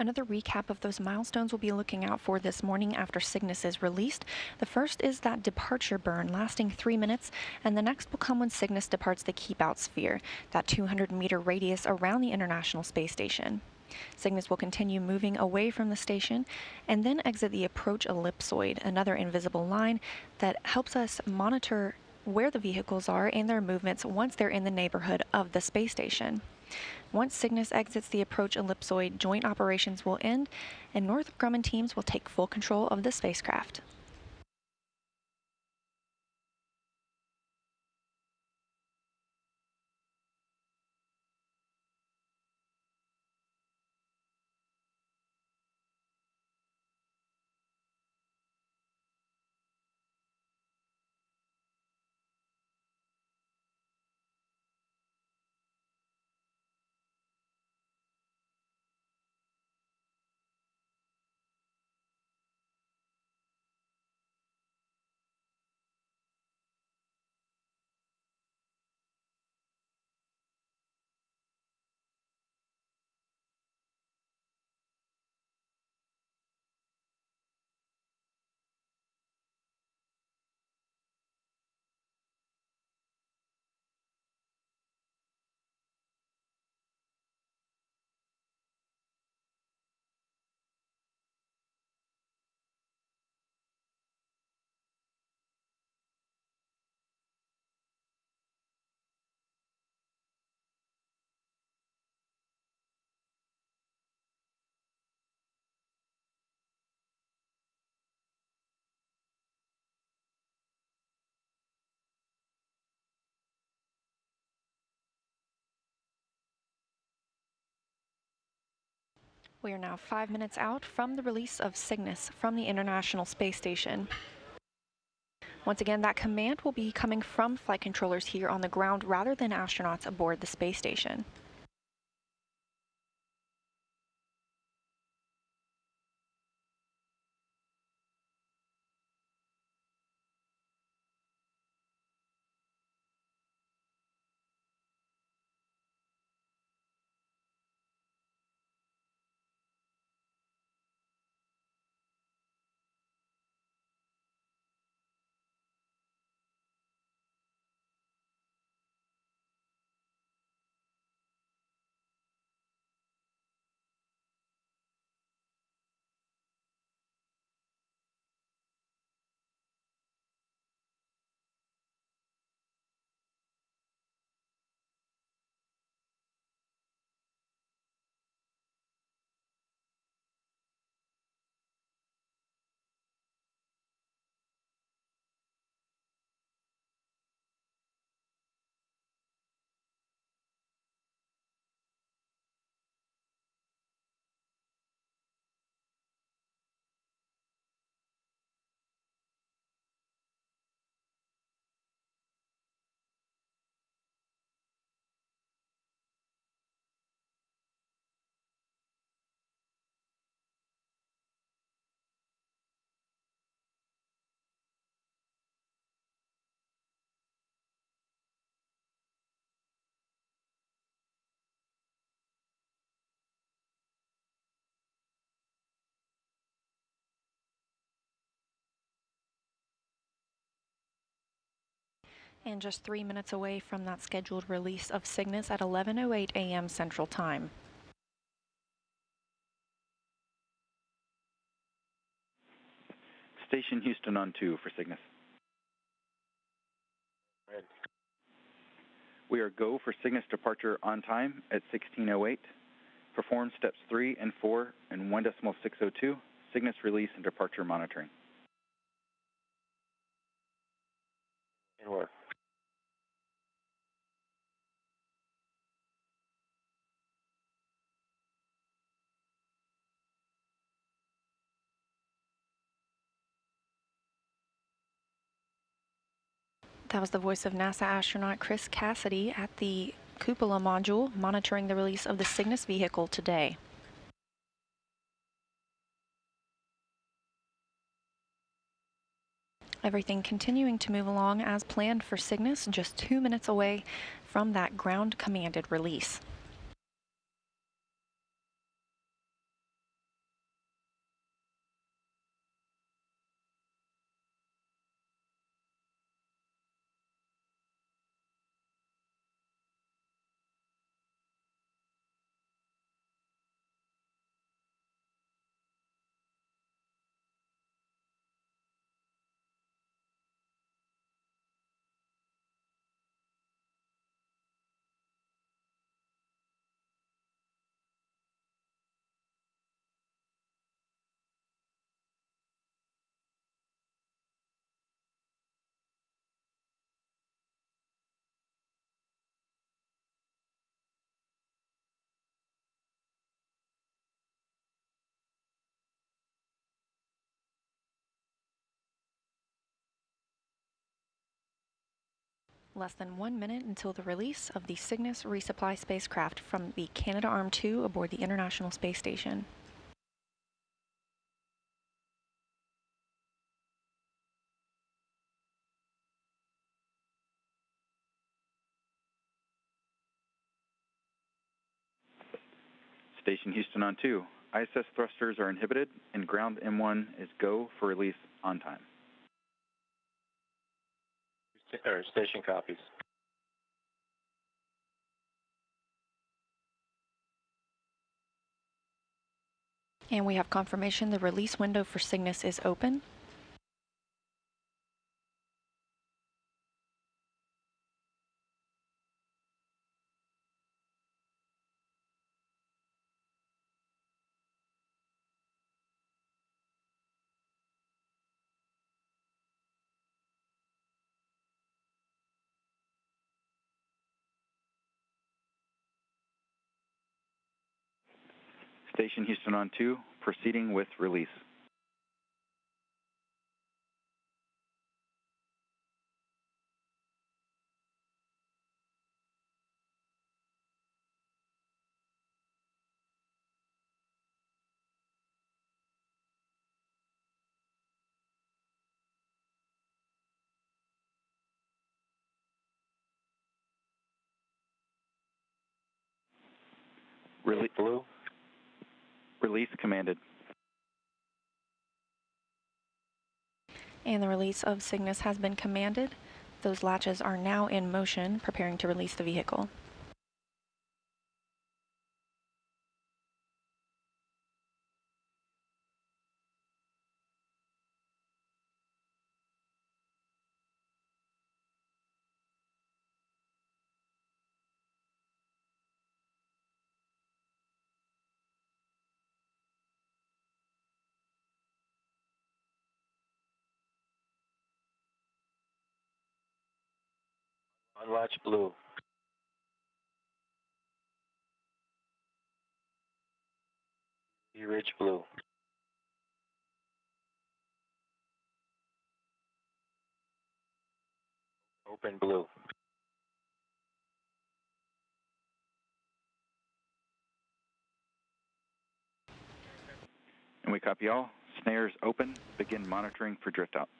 Another recap of those milestones we'll be looking out for this morning after Cygnus is released. The first is that departure burn lasting 3 minutes, and the next will come when Cygnus departs the keep-out sphere, that 200-meter radius around the International Space Station. Cygnus will continue moving away from the station and then exit the approach ellipsoid, another invisible line that helps us monitor where the vehicles are and their movements once they're in the neighborhood of the space station. Once Cygnus exits the approach ellipsoid, joint operations will end, and Northrop Grumman teams will take full control of the spacecraft. We are now 5 minutes out from the release of Cygnus from the International Space Station. Once again, that command will be coming from flight controllers here on the ground rather than astronauts aboard the space station. And just 3 minutes away from that scheduled release of Cygnus at 11:08 a.m. Central Time. Station Houston on 2 for Cygnus. Red. We are go for Cygnus departure on time at 16:08. Perform steps 3 and 4 in 1.602. Cygnus release and departure monitoring. Inward. That was the voice of NASA astronaut Chris Cassidy at the Cupola module monitoring the release of the Cygnus vehicle today. Everything continuing to move along as planned for Cygnus, just 2 minutes away from that ground-commanded release. Less than 1 minute until the release of the Cygnus resupply spacecraft from the Canadarm2 aboard the International Space Station. Station Houston on 2. ISS thrusters are inhibited, and ground M1 is go for release on time. Station copies. And we have confirmation the release window for Cygnus is open. Station Houston on 2, proceeding with release. Blue. Release commanded. And the release of Cygnus has been commanded. Those latches are now in motion, preparing to release the vehicle. Unlatch blue. E-Ridge blue. Open blue. And we copy all. Snares open. Begin monitoring for drift out.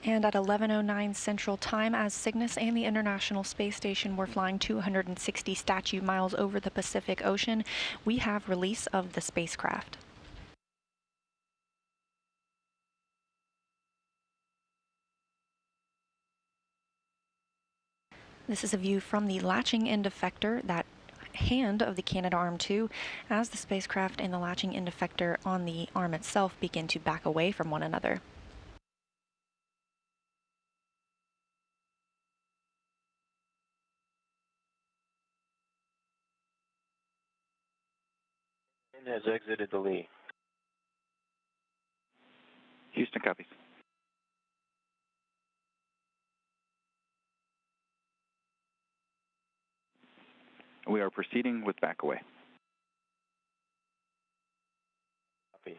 And at 11:09 Central Time, as Cygnus and the International Space Station were flying 260 statute miles over the Pacific Ocean, we have release of the spacecraft. This is a view from the latching end effector, that hand of the Canadarm2, as the spacecraft and the latching end effector on the arm itself begin to back away from one another. Pin has exited the lee. Houston copies. We are proceeding with back away. Copy.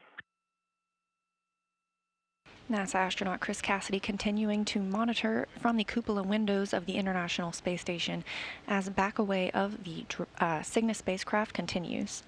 NASA astronaut Chris Cassidy continuing to monitor from the cupola windows of the International Space Station as back away of the Cygnus spacecraft continues.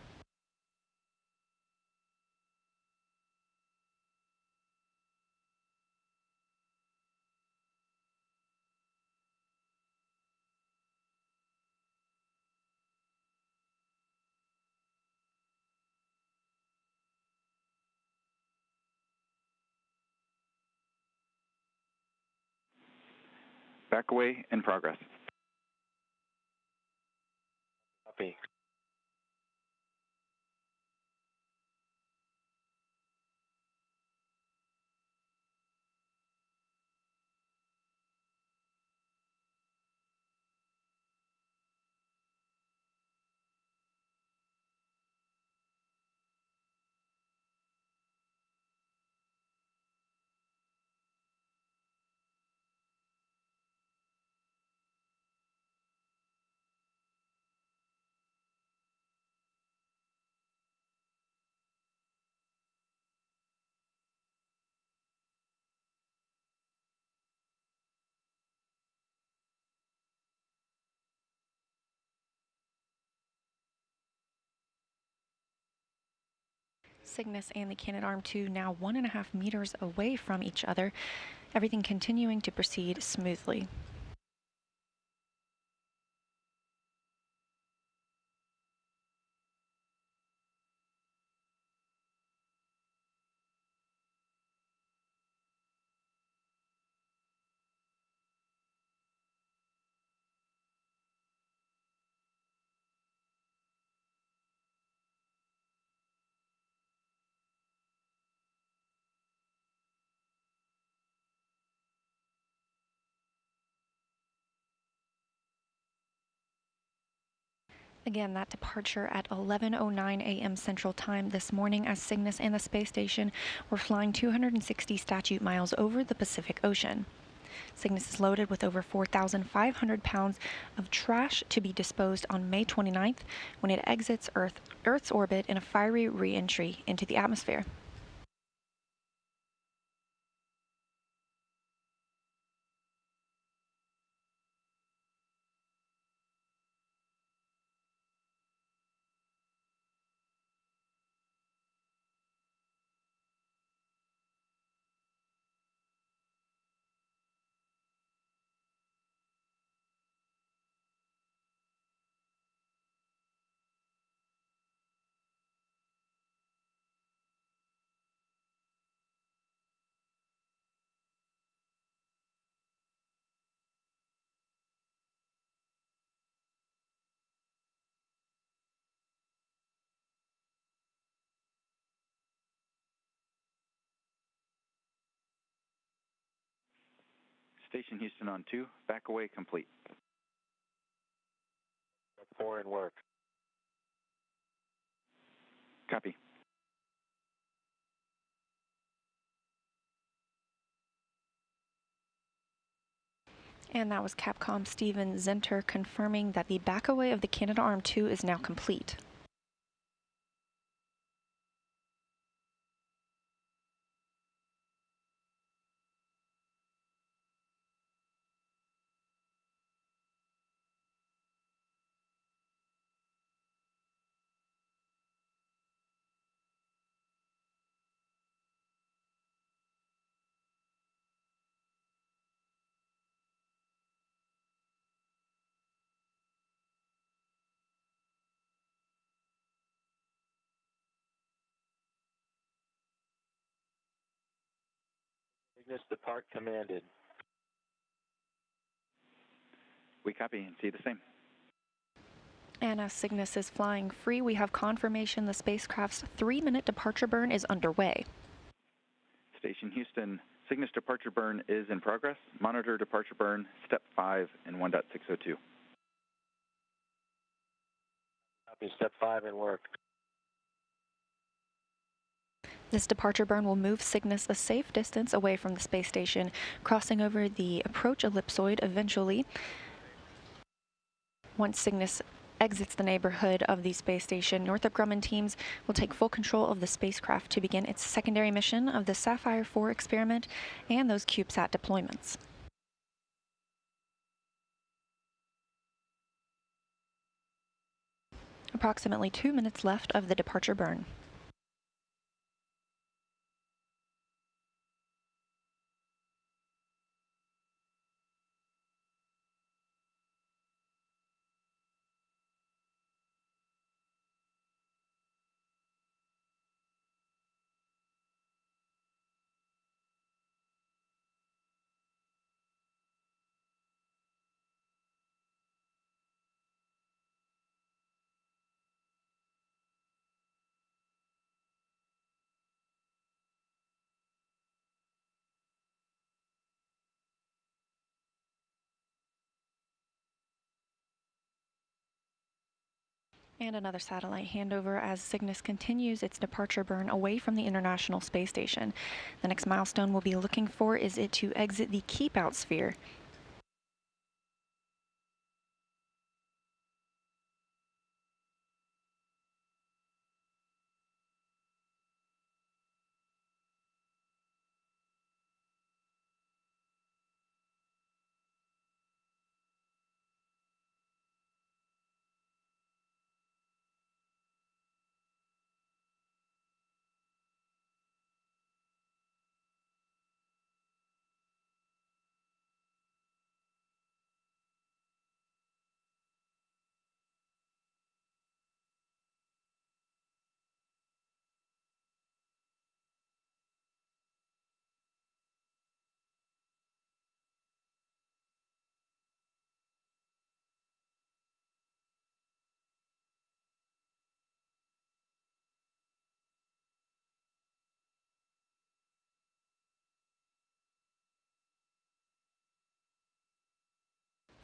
Back away in progress. Copy. Cygnus and the Canadarm2 now 1.5 meters away from each other, everything continuing to proceed smoothly. Again, that departure at 11:09 a.m. Central Time this morning as Cygnus and the space station were flying 260 statute miles over the Pacific Ocean. Cygnus is loaded with over 4,500 pounds of trash to be disposed on May 29th when it exits Earth's orbit in a fiery re-entry into the atmosphere. Station Houston on 2, back away complete. Step 4 in work. Copy. And that was Capcom Steven Zenter confirming that the backaway of the Canadarm2 is now complete. Cygnus depart commanded. We copy and see the same. And as Cygnus is flying free, we have confirmation the spacecraft's 3-minute departure burn is underway. Station Houston, Cygnus departure burn is in progress. Monitor departure burn, step 5 in 1.602. Copy. Step 5 in work. This departure burn will move Cygnus a safe distance away from the space station, crossing over the approach ellipsoid eventually. Once Cygnus exits the neighborhood of the space station, Northrop Grumman teams will take full control of the spacecraft to begin its secondary mission of the Sapphire 4 experiment and those CubeSat deployments. Approximately 2 minutes left of the departure burn. And another satellite handover as Cygnus continues its departure burn away from the International Space Station. The next milestone we'll be looking for is it to exit the keep-out sphere.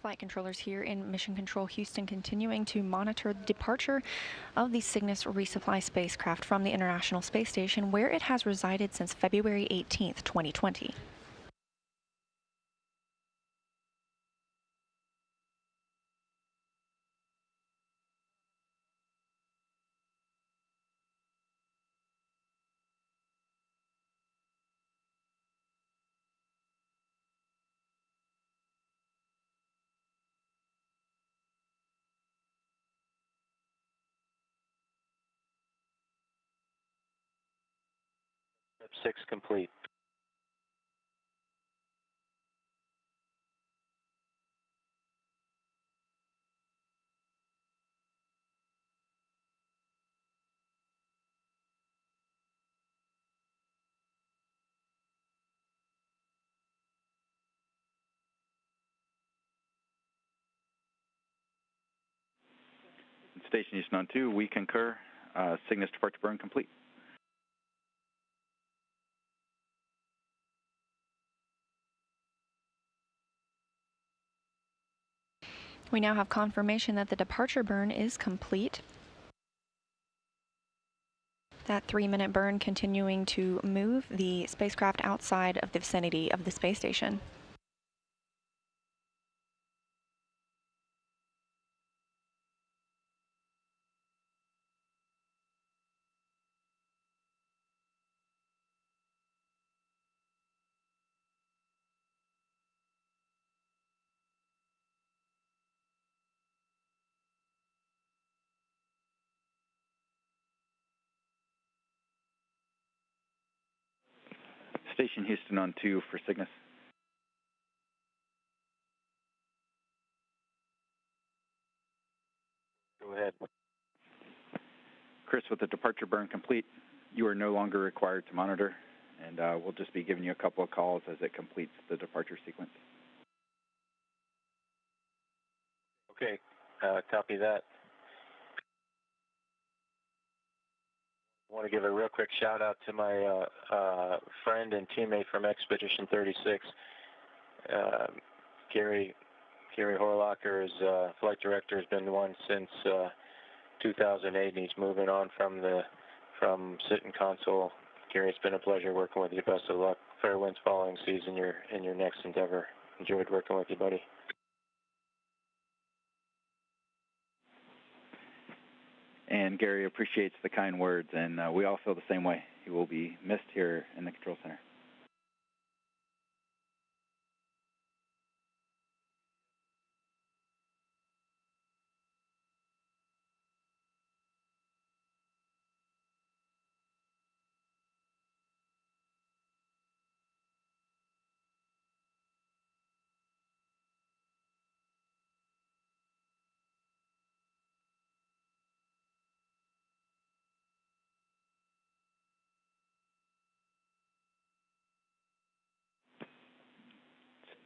flight controllers here in Mission Control Houston, continuing to monitor the departure of the Cygnus resupply spacecraft from the International Space Station, where it has resided since February 18th, 2020. Step 6 complete. Station Houston on 2, we concur. Cygnus departure burn complete. We now have confirmation that the departure burn is complete. That 3-minute burn continuing to move the spacecraft outside of the vicinity of the space station. Station Houston on 2 for Cygnus. Go ahead. Chris, with the departure burn complete, you are no longer required to monitor, and we'll just be giving you a couple of calls as it completes the departure sequence. Okay, copy that. I want to give a real quick shout out to my friend and teammate from Expedition 36, Gary Horlacher, is flight director, has been the one since 2008, and he's moving on from sit in console. Gary, it's been a pleasure working with you. Best of luck. Fair winds following season in your next endeavor. Enjoyed working with you, buddy. And Gary appreciates the kind words, and we all feel the same way. He will be missed here in the control center.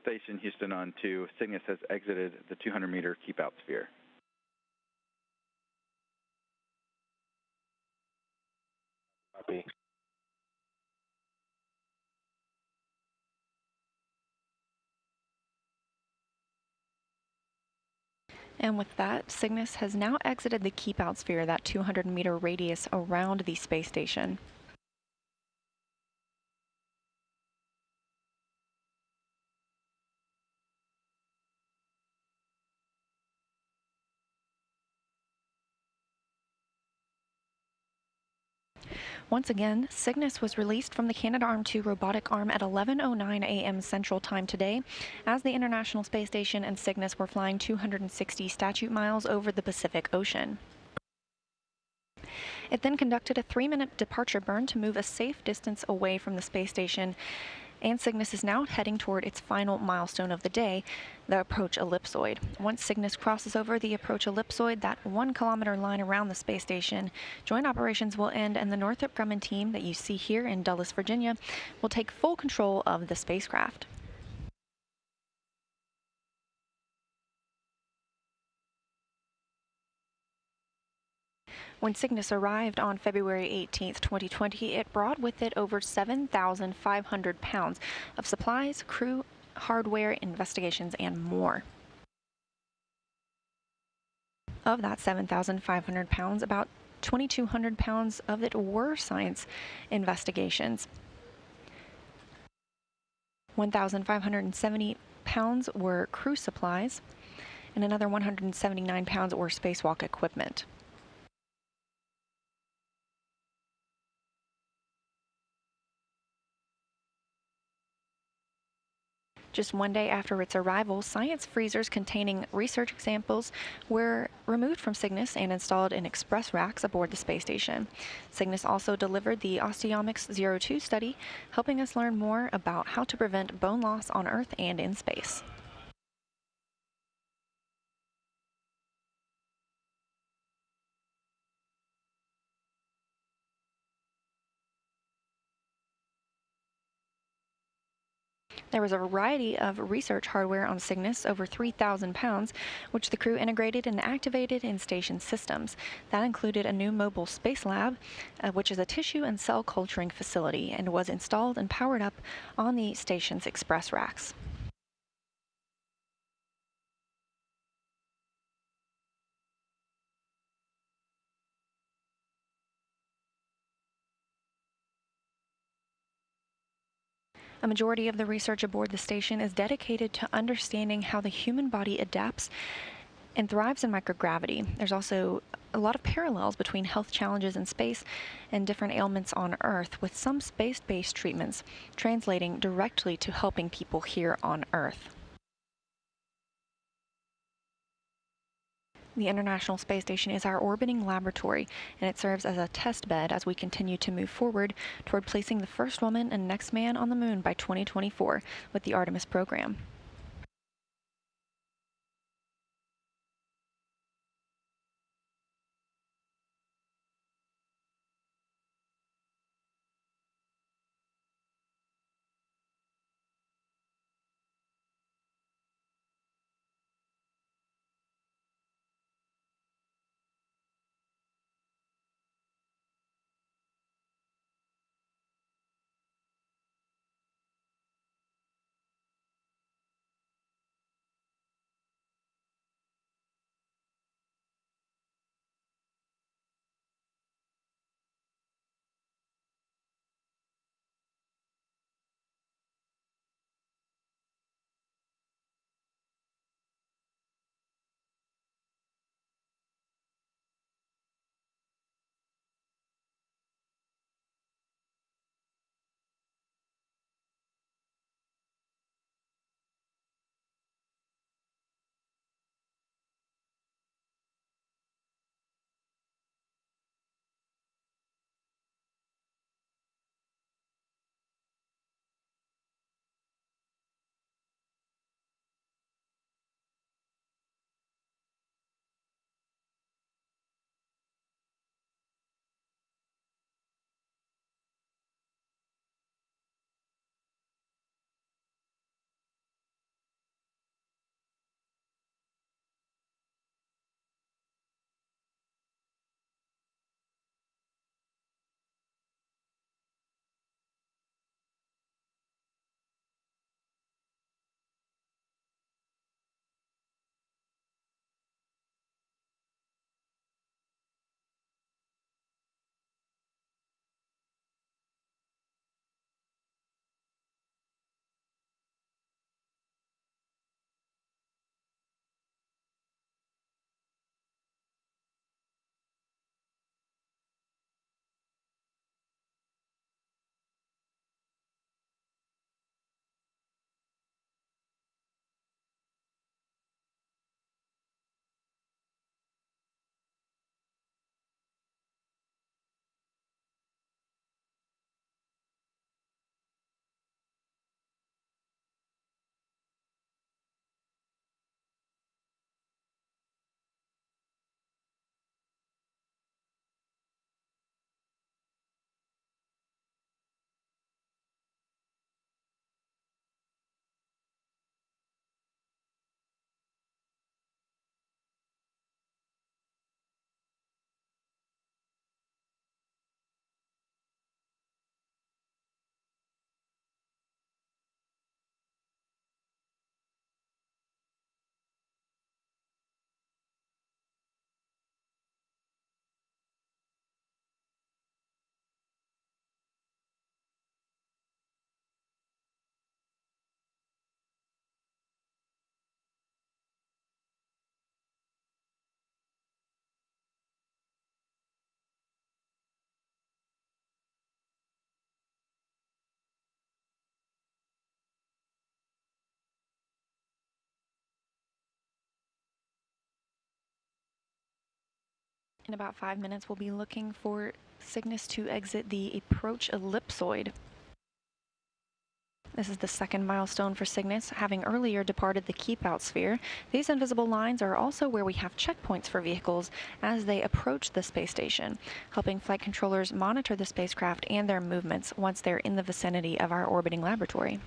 Station Houston on 2, Cygnus has exited the 200-meter keep-out sphere. Copy. And with that, Cygnus has now exited the keep-out sphere, that 200-meter radius around the space station. Once again, Cygnus was released from the Canadarm2 robotic arm at 11:09 a.m. Central Time today, as the International Space Station and Cygnus were flying 260 statute miles over the Pacific Ocean. It then conducted a 3-minute departure burn to move a safe distance away from the space station, and Cygnus is now heading toward its final milestone of the day, the approach ellipsoid. Once Cygnus crosses over the approach ellipsoid, that 1-kilometer line around the space station, joint operations will end, and the Northrop Grumman team that you see here in Dulles, Virginia, will take full control of the spacecraft. When Cygnus arrived on February 18, 2020, it brought with it over 7,500 pounds of supplies, crew, hardware, investigations, and more. Of that 7,500 pounds, about 2,200 pounds of it were science investigations. 1,570 pounds were crew supplies, and another 179 pounds were spacewalk equipment. Just one day after its arrival, science freezers containing research samples were removed from Cygnus and installed in express racks aboard the space station. Cygnus also delivered the Osteomics 02 study, helping us learn more about how to prevent bone loss on Earth and in space. There was a variety of research hardware on Cygnus, over 3,000 pounds, which the crew integrated and activated in station systems. That included a new mobile space lab, which is a tissue and cell culturing facility, and was installed and powered up on the station's express racks. A majority of the research aboard the station is dedicated to understanding how the human body adapts and thrives in microgravity. There's also a lot of parallels between health challenges in space and different ailments on Earth, with some space-based treatments translating directly to helping people here on Earth. The International Space Station is our orbiting laboratory, and it serves as a test bed as we continue to move forward toward placing the first woman and next man on the moon by 2024 with the Artemis program. In about 5 minutes, we'll be looking for Cygnus to exit the approach ellipsoid. This is the second milestone for Cygnus, having earlier departed the keep-out sphere. These invisible lines are also where we have checkpoints for vehicles as they approach the space station, helping flight controllers monitor the spacecraft and their movements once they're in the vicinity of our orbiting laboratory.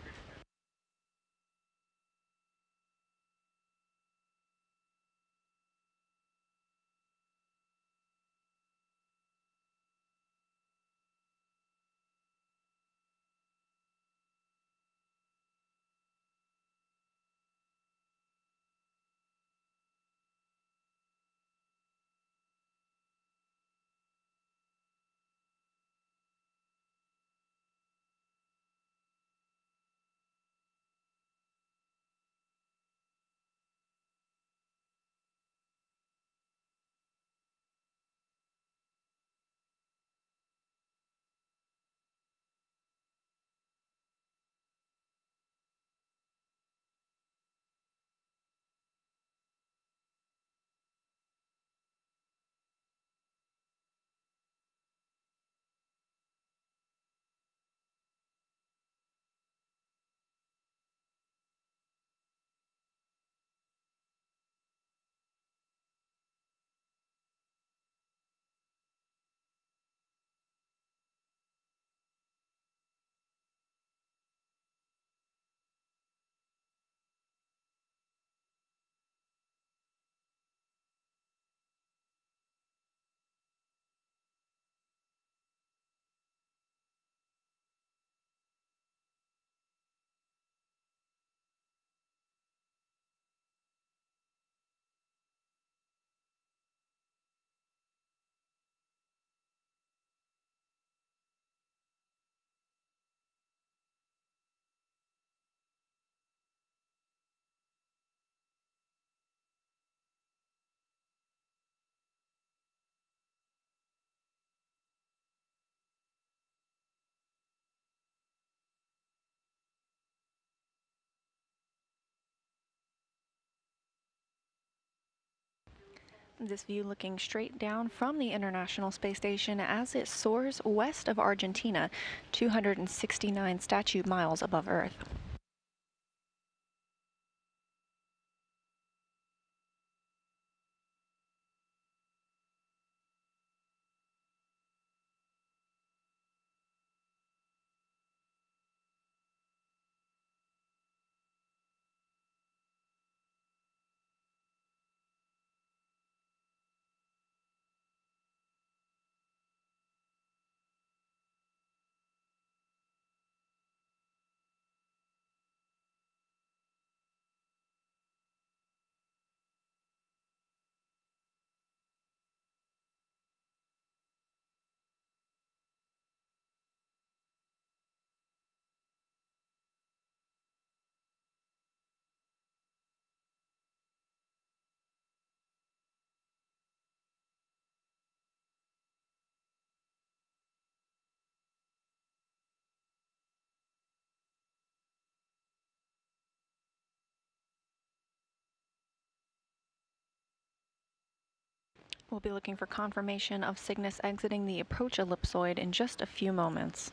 This view looking straight down from the International Space Station as it soars west of Argentina, 269 statute miles above Earth. We'll be looking for confirmation of Cygnus exiting the approach ellipsoid in just a few moments.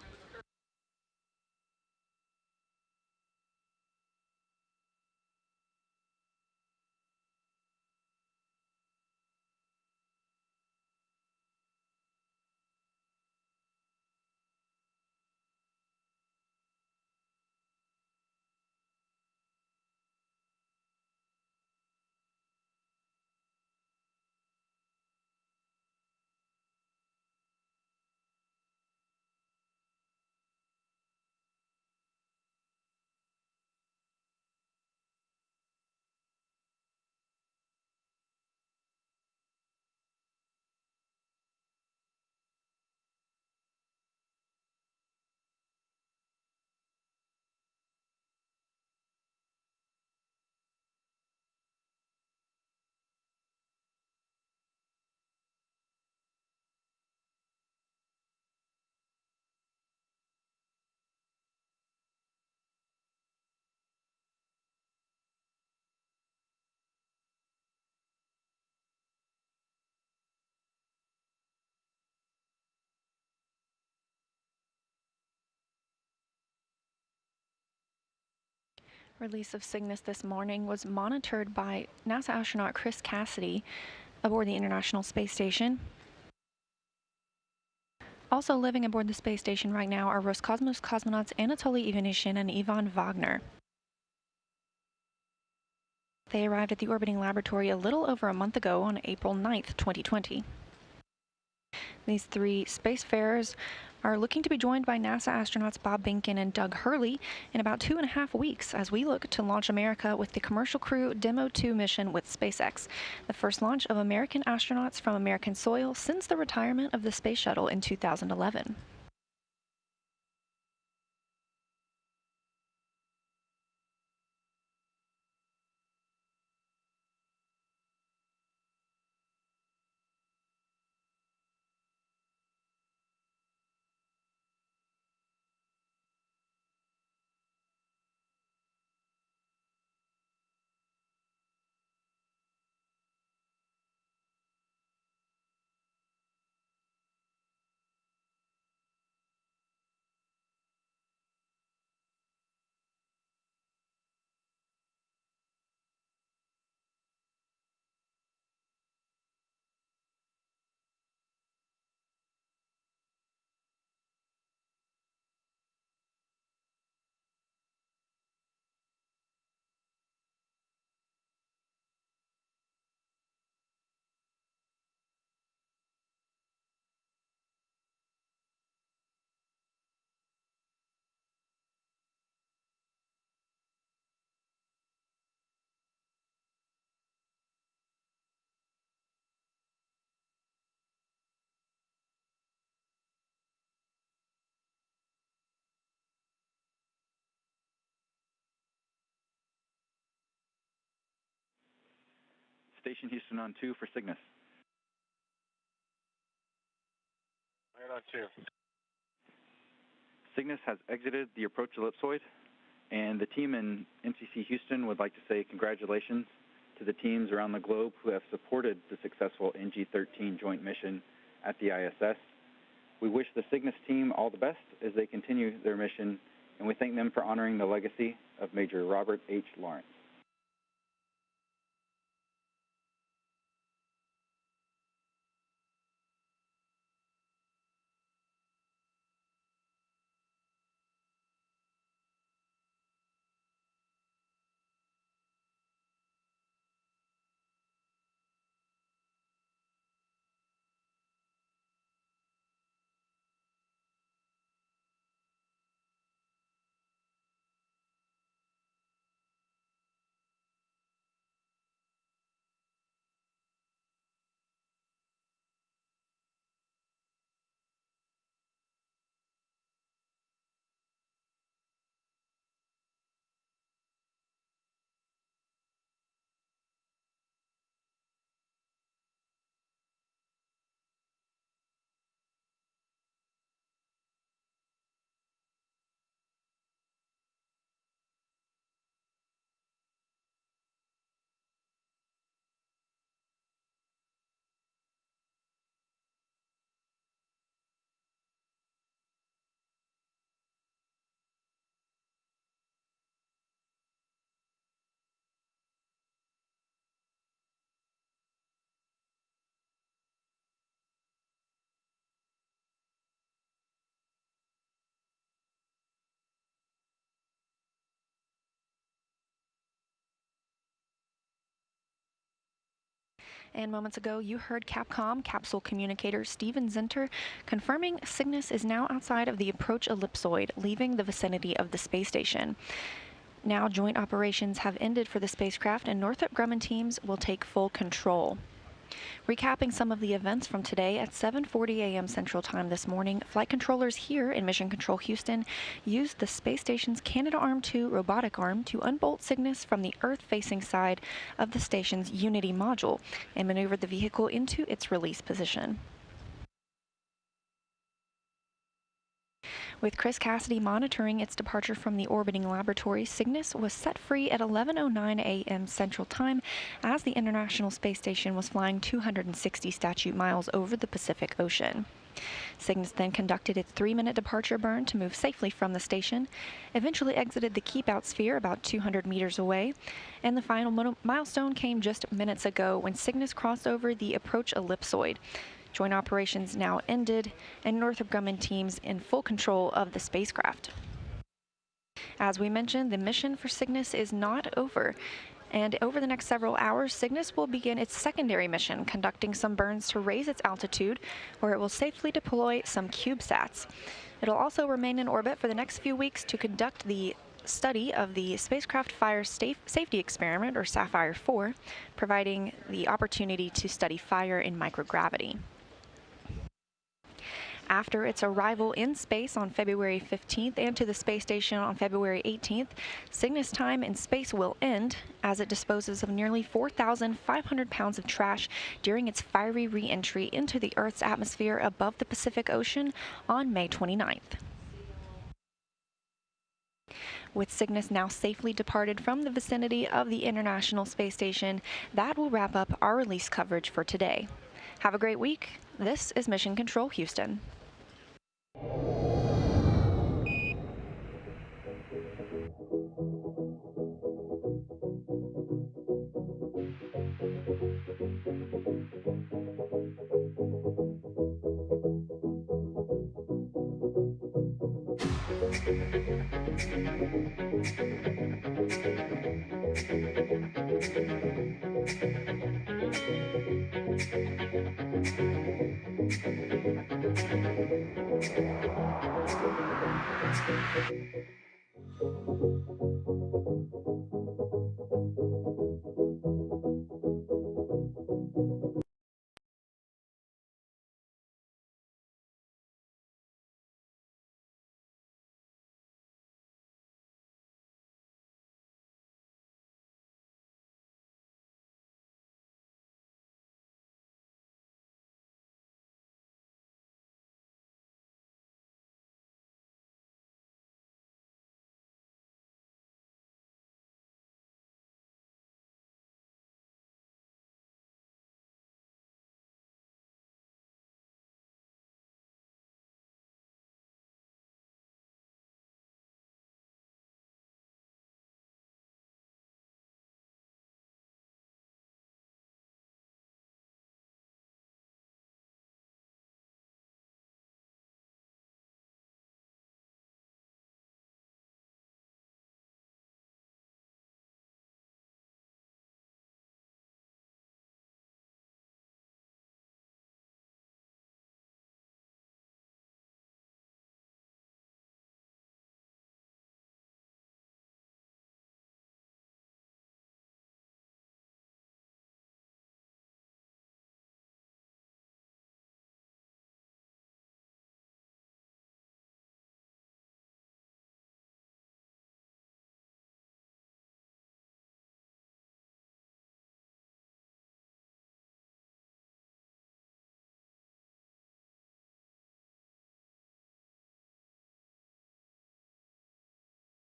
Release of Cygnus this morning was monitored by NASA astronaut Chris Cassidy aboard the International Space Station. Also living aboard the space station right now are Roscosmos cosmonauts Anatoly Ivanishin and Ivan Wagner. They arrived at the orbiting laboratory a little over a month ago on April 9th, 2020. These three spacefarers are looking to be joined by NASA astronauts Bob Behnken and Doug Hurley in about 2.5 weeks as we look to launch America with the Commercial Crew Demo 2 mission with SpaceX, the first launch of American astronauts from American soil since the retirement of the Space Shuttle in 2011. Station Houston on 2 for Cygnus. Right on 2. Cygnus has exited the approach ellipsoid, and the team in MCC Houston would like to say congratulations to the teams around the globe who have supported the successful NG-13 joint mission at the ISS. We wish the Cygnus team all the best as they continue their mission, and we thank them for honoring the legacy of Major Robert H. Lawrence. And moments ago, you heard Capcom capsule communicator Steven Zinter confirming Cygnus is now outside of the approach ellipsoid, leaving the vicinity of the space station. Now, joint operations have ended for the spacecraft, and Northrop Grumman teams will take full control. Recapping some of the events from today, at 7:40 a.m. Central Time this morning, flight controllers here in Mission Control Houston used the space station's Canadarm2 robotic arm to unbolt Cygnus from the Earth-facing side of the station's Unity module and maneuvered the vehicle into its release position. With Chris Cassidy monitoring its departure from the orbiting laboratory, Cygnus was set free at 11:09 a.m. Central Time as the International Space Station was flying 260 statute miles over the Pacific Ocean. Cygnus then conducted its 3-minute departure burn to move safely from the station, eventually exited the keep-out sphere about 200 meters away, and the final milestone came just minutes ago when Cygnus crossed over the approach ellipsoid. Joint operations now ended, and Northrop Grumman teams in full control of the spacecraft. As we mentioned, the mission for Cygnus is not over. And over the next several hours, Cygnus will begin its secondary mission, conducting some burns to raise its altitude, where it will safely deploy some CubeSats. It'll also remain in orbit for the next few weeks to conduct the study of the spacecraft fire safety experiment, or Sapphire 4, providing the opportunity to study fire in microgravity. After its arrival in space on February 15th and to the space station on February 18th, Cygnus' time in space will end as it disposes of nearly 4,500 pounds of trash during its fiery re-entry into the Earth's atmosphere above the Pacific Ocean on May 29th. With Cygnus now safely departed from the vicinity of the International Space Station, that will wrap up our release coverage for today. Have a great week. This is Mission Control Houston.